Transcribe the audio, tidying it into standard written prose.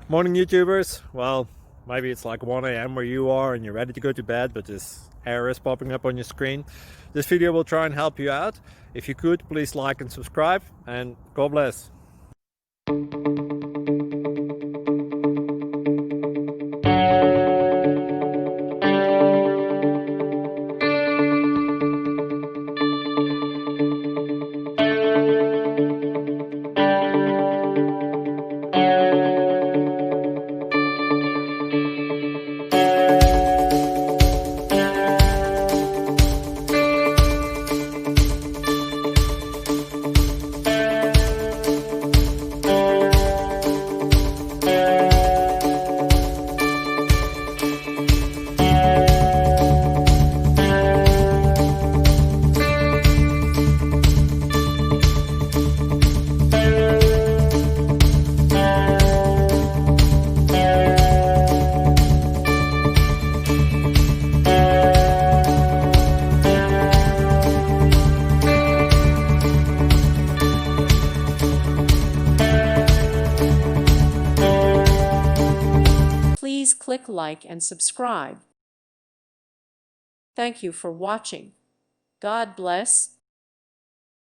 Morning YouTubers. Well, maybe it's like 1 a.m. where you are and you're ready to go to bed, but this error is popping up on your screen. This video will try and help you out. If you could, please like and subscribe, and God bless. Please click like and subscribe. Thank you for watching. God bless.